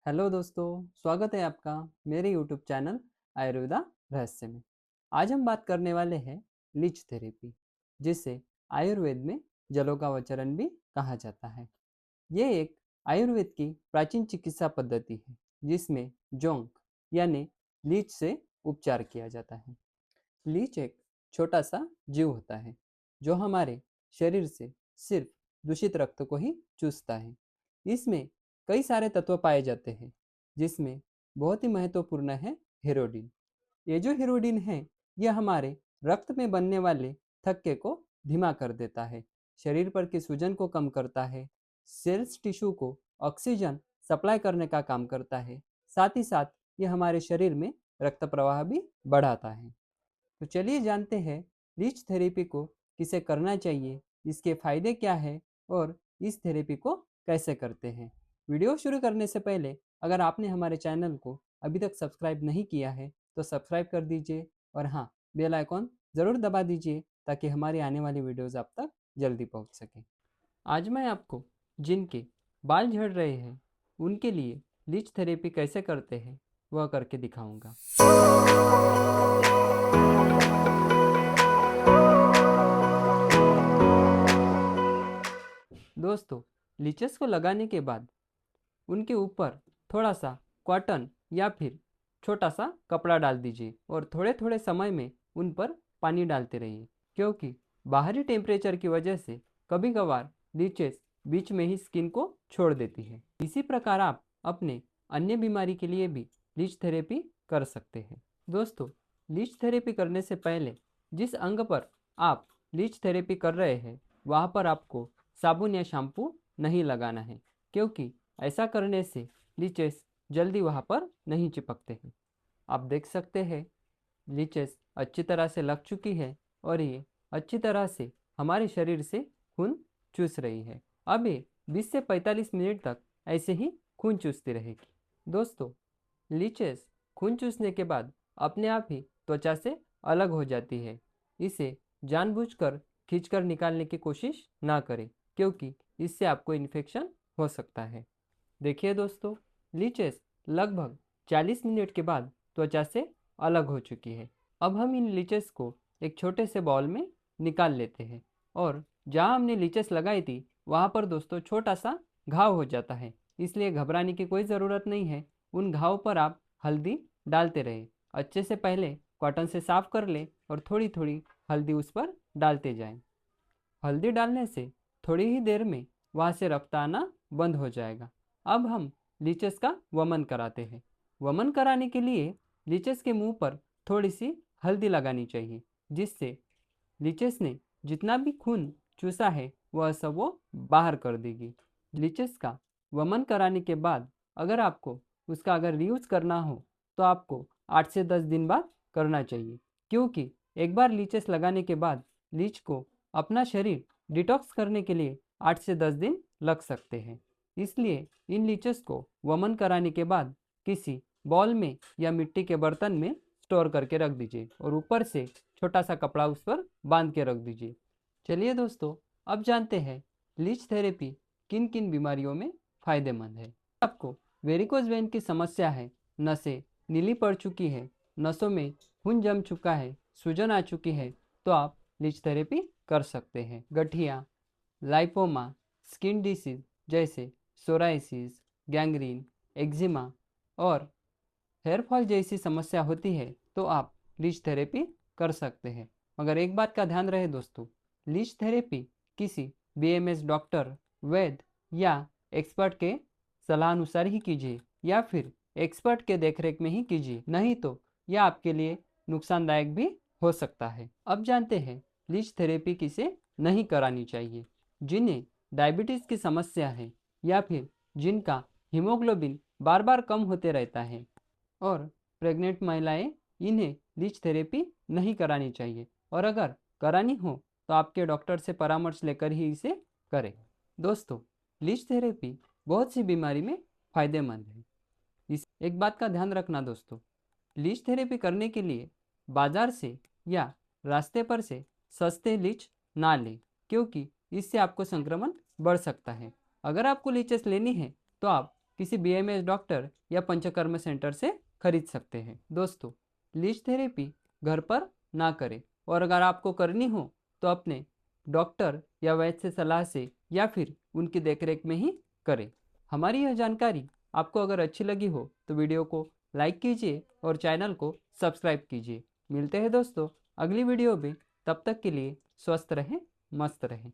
Hello दोस्तों, स्वागत है आपका मेरे यूट्यूब चैनल आयुर्वेदा रहस्य में। आज हम बात करने वाले हैं लीच थेरेपी, जिसे आयुर्वेद में जलोकावचरण भी कहा जाता है। ये एक आयुर्वेद की प्राचीन चिकित्सा पद्धति है, जिसमें जोंक यानी लीच से उपचार किया जाता है। लीच एक छोटा सा जीव होता है, जो हमारे शरीर से सिर्फ दूषित रक्त को ही चूसता है। इसमें कई सारे तत्व पाए जाते हैं, जिसमें बहुत ही महत्वपूर्ण है हेरोडिन। ये जो हेरोडिन है, यह हमारे रक्त में बनने वाले थक्के को धीमा कर देता है, शरीर पर की सूजन को कम करता है, सेल्स टिश्यू को ऑक्सीजन सप्लाई करने का काम करता है। साथ ही साथ यह हमारे शरीर में रक्त प्रवाह भी बढ़ाता है। तो चलिए जानते हैं लीच थेरेपी को किसे करना चाहिए, इसके फायदे क्या है और इस थेरेपी को कैसे करते हैं। वीडियो शुरू करने से पहले अगर आपने हमारे चैनल को अभी तक सब्सक्राइब नहीं किया है तो सब्सक्राइब कर दीजिए और हाँ, बेल आइकॉन ज़रूर दबा दीजिए ताकि हमारी आने वाली वीडियोज़ आप तक जल्दी पहुंच सके। आज मैं आपको जिनके बाल झड़ रहे हैं उनके लिए लीच थेरेपी कैसे करते हैं वह करके दिखाऊंगा। दोस्तों, लीचेस को लगाने के बाद उनके ऊपर थोड़ा सा कॉटन या फिर छोटा सा कपड़ा डाल दीजिए और थोड़े थोड़े समय में उन पर पानी डालते रहिए, क्योंकि बाहरी टेम्परेचर की वजह से कभी कभार लीचेस बीच में ही स्किन को छोड़ देती है। इसी प्रकार आप अपने अन्य बीमारी के लिए भी लीच थेरेपी कर सकते हैं। दोस्तों, लीच थेरेपी करने से पहले जिस अंग पर आप लीच थेरेपी कर रहे हैं वहाँ पर आपको साबुन या शैम्पू नहीं लगाना है, क्योंकि ऐसा करने से लीचेस जल्दी वहाँ पर नहीं चिपकते हैं। आप देख सकते हैं लीचेस अच्छी तरह से लग चुकी है और ये अच्छी तरह से हमारे शरीर से खून चूस रही है। अब ये 20 से 45 मिनट तक ऐसे ही खून चूसती रहेगी। दोस्तों, लीचेस खून चूसने के बाद अपने आप ही त्वचा से अलग हो जाती है। इसे जानबूझकर खींचकर निकालने की कोशिश ना करें, क्योंकि इससे आपको इन्फेक्शन हो सकता है। देखिए दोस्तों, लीचेस लगभग 40 मिनट के बाद त्वचा से अलग हो चुकी है। अब हम इन लीचेस को एक छोटे से बाउल में निकाल लेते हैं और जहाँ हमने लीचेस लगाई थी वहाँ पर दोस्तों छोटा सा घाव हो जाता है, इसलिए घबराने की कोई ज़रूरत नहीं है। उन घाव पर आप हल्दी डालते रहें। अच्छे से पहले कॉटन से साफ कर लें और थोड़ी थोड़ी हल्दी उस पर डालते जाएं। हल्दी डालने से थोड़ी ही देर में वहाँ से रक्त आना बंद हो जाएगा। अब हम लीचेस का वमन कराते हैं। वमन कराने के लिए लीचेस के मुंह पर थोड़ी सी हल्दी लगानी चाहिए, जिससे लीचेस ने जितना भी खून चूसा है वह सब वो बाहर कर देगी। लीचेस का वमन कराने के बाद अगर आपको उसका अगर रीयूज करना हो तो आपको 8 से 10 दिन बाद करना चाहिए, क्योंकि एक बार लीचेस लगाने के बाद लीच को अपना शरीर डिटॉक्स करने के लिए 8 से 10 दिन लग सकते हैं। इसलिए इन लीचेस को वमन कराने के बाद किसी बॉल में या मिट्टी के बर्तन में स्टोर करके रख दीजिए और ऊपर से छोटा सा कपड़ा उस पर बांध के रख दीजिए। चलिए दोस्तों, अब जानते हैं लीच थेरेपी किन किन बीमारियों में फायदेमंद है। आपको वेरिकोज वेन की समस्या है, नसें नीली पड़ चुकी है, नसों में खून जम चुका है, सूजन आ चुकी है, तो आप लीच थेरेपी कर सकते हैं। गठिया, लाइपोमा, स्किन डिसीज जैसे सोराइसिस, गैंग्रीन, एक्जिमा और हेयर फॉल जैसी समस्या होती है तो आप लीच थेरेपी कर सकते हैं। मगर एक बात का ध्यान रहे दोस्तों, लीच थेरेपी किसी बीएमएस डॉक्टर, वैद्य या एक्सपर्ट के सलाह अनुसार ही कीजिए या फिर एक्सपर्ट के देखरेख में ही कीजिए, नहीं तो यह आपके लिए नुकसानदायक भी हो सकता है। अब जानते हैं लीच थेरेपी किसे नहीं करानी चाहिए। जिन्हें डायबिटीज़ की समस्या है या फिर जिनका हीमोग्लोबिन बार बार कम होते रहता है और प्रेग्नेंट महिलाएं, इन्हें लीच थेरेपी नहीं करानी चाहिए और अगर करानी हो तो आपके डॉक्टर से परामर्श लेकर ही इसे करें। दोस्तों, लीच थेरेपी बहुत सी बीमारी में फायदेमंद है। इस एक बात का ध्यान रखना दोस्तों, लीच थेरेपी करने के लिए बाजार से या रास्ते पर से सस्ते लीच ना लें, क्योंकि इससे आपको संक्रमण बढ़ सकता है। अगर आपको लीचेस लेनी है तो आप किसी BMS डॉक्टर या पंचकर्म सेंटर से खरीद सकते हैं। दोस्तों, लीच थेरेपी घर पर ना करें, और अगर आपको करनी हो तो अपने डॉक्टर या वैद्य से सलाह से या फिर उनकी देखरेख में ही करें। हमारी यह जानकारी आपको अगर अच्छी लगी हो तो वीडियो को लाइक कीजिए और चैनल को सब्सक्राइब कीजिए। मिलते हैं दोस्तों अगली वीडियो में, तब तक के लिए स्वस्थ रहें, मस्त रहें।